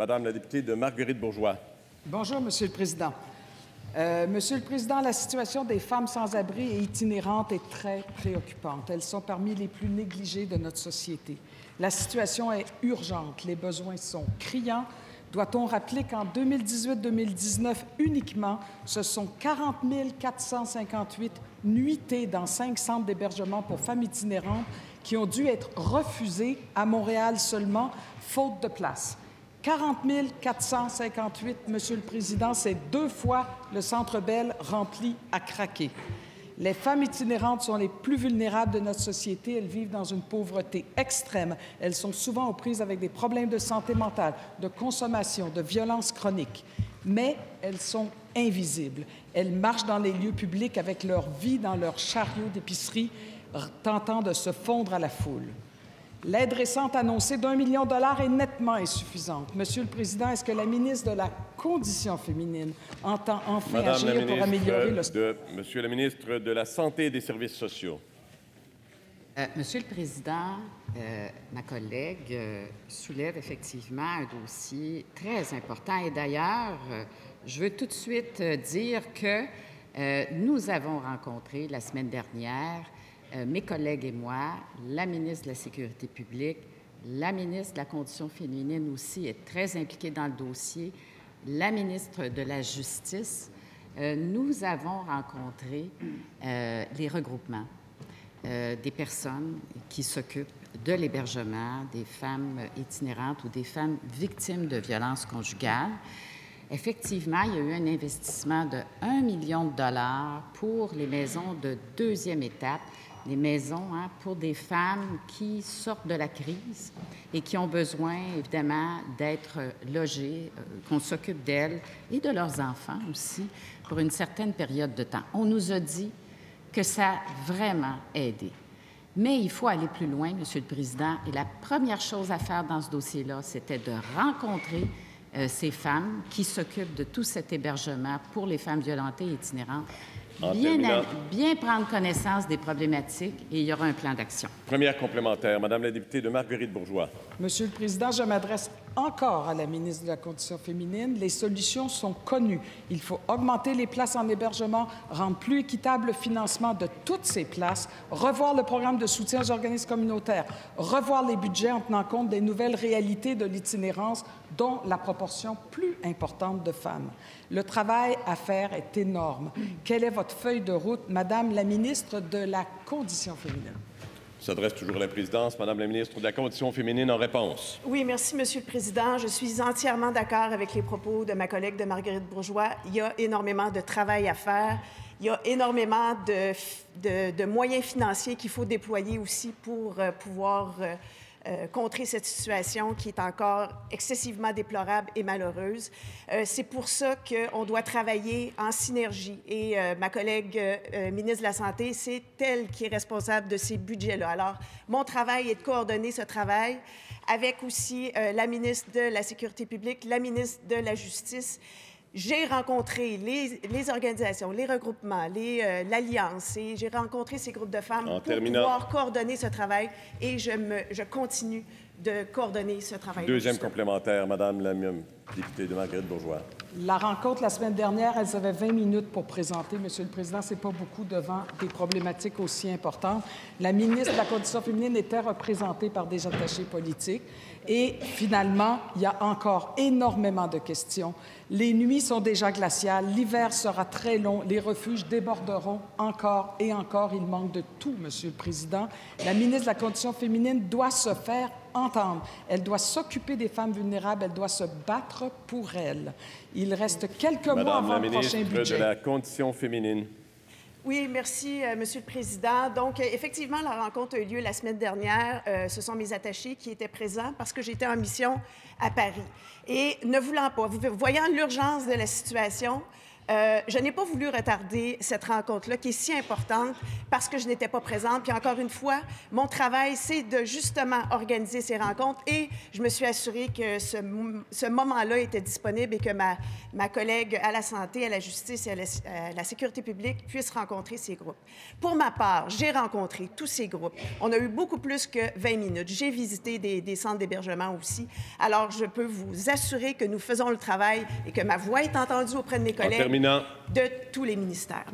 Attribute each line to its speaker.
Speaker 1: Madame la députée de Marguerite-Bourgeoys.
Speaker 2: Bonjour, Monsieur le Président. Monsieur le Président, la situation des femmes sans-abri et itinérantes est très préoccupante. Elles sont parmi les plus négligées de notre société. La situation est urgente. Les besoins sont criants. Doit-on rappeler qu'en 2018-2019 uniquement, ce sont 40 458 nuitées dans 5 centres d'hébergement pour femmes itinérantes qui ont dû être refusées à Montréal seulement, faute de place. 40 458, Monsieur le Président, c'est 2 fois le Centre Bell rempli à craquer. Les femmes itinérantes sont les plus vulnérables de notre société. Elles vivent dans une pauvreté extrême. Elles sont souvent aux prises avec des problèmes de santé mentale, de consommation, de violences chroniques. Mais elles sont invisibles. Elles marchent dans les lieux publics avec leur vie dans leur chariot d'épicerie, tentant de se fondre à la foule. L'aide récente annoncée d'1 million de $ est nettement insuffisante. Monsieur le Président, est-ce que la ministre de la Condition féminine entend enfin agir pour améliorer le...
Speaker 1: Monsieur le ministre de la Santé et des Services sociaux.
Speaker 3: Monsieur le Président, ma collègue soulève effectivement un dossier très important. Et d'ailleurs, je veux tout de suite dire que nous avons rencontré la semaine dernière mes collègues et moi, la ministre de la Sécurité publique, la ministre de la Condition féminine aussi est très impliquée dans le dossier, la ministre de la Justice. Nous avons rencontré les regroupements des personnes qui s'occupent de l'hébergement des femmes itinérantes ou des femmes victimes de violences conjugales. Effectivement, il y a eu un investissement de 1 million de $ pour les maisons de deuxième étape, les maisons pour des femmes qui sortent de la crise et qui ont besoin, évidemment, d'être logées, qu'on s'occupe d'elles et de leurs enfants aussi pour une certaine période de temps. On nous a dit que ça a vraiment aidé. Mais il faut aller plus loin, Monsieur le Président, et la première chose à faire dans ce dossier-là, c'était de rencontrer ces femmes qui s'occupent de tout cet hébergement pour les femmes violentées et itinérantes, bien prendre connaissance des problématiques et il y aura un plan d'action.
Speaker 1: Première complémentaire, Madame la députée de Marguerite-Bourgeoys.
Speaker 2: Monsieur le Président, je m'adresse encore à la ministre de la Condition féminine. Les solutions sont connues. Il faut augmenter les places en hébergement, rendre plus équitable le financement de toutes ces places, revoir le programme de soutien aux organismes communautaires, revoir les budgets en tenant compte des nouvelles réalités de l'itinérance, dont la proportion plus importante de femmes. Le travail à faire est énorme. Quelle est votre feuille de route, Madame la ministre de la Condition féminine?
Speaker 1: S'adresse toujours à la présidence. Madame la ministre de la Condition féminine en réponse.
Speaker 4: Oui, merci, Monsieur le Président. Je suis entièrement d'accord avec les propos de ma collègue de Marguerite-Bourgeoys. Il y a énormément de travail à faire. Il y a énormément de moyens financiers qu'il faut déployer aussi pour pouvoir contrer cette situation qui est encore excessivement déplorable et malheureuse. C'est pour ça qu'on doit travailler en synergie. Et ma collègue ministre de la Santé, c'est elle qui est responsable de ces budgets-là. Alors, mon travail est de coordonner ce travail avec aussi la ministre de la Sécurité publique, la ministre de la Justice. J'ai rencontré les organisations, les regroupements, l'Alliance, et j'ai rencontré ces groupes de femmes pour pouvoir coordonner ce travail, et je continue de coordonner ce travail.
Speaker 1: Deuxième complémentaire, Madame la députée de Marguerite-Bourgeoys.
Speaker 2: La rencontre la semaine dernière, elles avaient 20 minutes pour présenter. Monsieur le Président, c'est pas beaucoup devant des problématiques aussi importantes. La ministre de la Condition féminine était représentée par des attachés politiques. Et finalement, il y a encore énormément de questions. Les nuits sont déjà glaciales, l'hiver sera très long, les refuges déborderont encore et encore. Il manque de tout, Monsieur le Président. La ministre de la Condition féminine doit se faire entendre. Elle doit s'occuper des femmes vulnérables, elle doit se battre pour elles. Il reste quelques mois avant le prochain budget.
Speaker 1: Madame la ministre de la Condition féminine.
Speaker 4: Oui, merci, Monsieur le Président. Donc, effectivement, la rencontre a eu lieu la semaine dernière. Ce sont mes attachés qui étaient présents parce que j'étais en mission à Paris. Et ne voulant pas, voyant l'urgence de la situation, Je n'ai pas voulu retarder cette rencontre-là, qui est si importante, parce que je n'étais pas présente. Puis encore une fois, mon travail, c'est de justement organiser ces rencontres et je me suis assurée que ce moment-là était disponible et que ma collègue à la santé, à la justice et à la sécurité publique puisse rencontrer ces groupes. Pour ma part, j'ai rencontré tous ces groupes. On a eu beaucoup plus que 20 minutes. J'ai visité des centres d'hébergement aussi. Alors, je peux vous assurer que nous faisons le travail et que ma voix est entendue auprès de mes collègues de tous les ministères.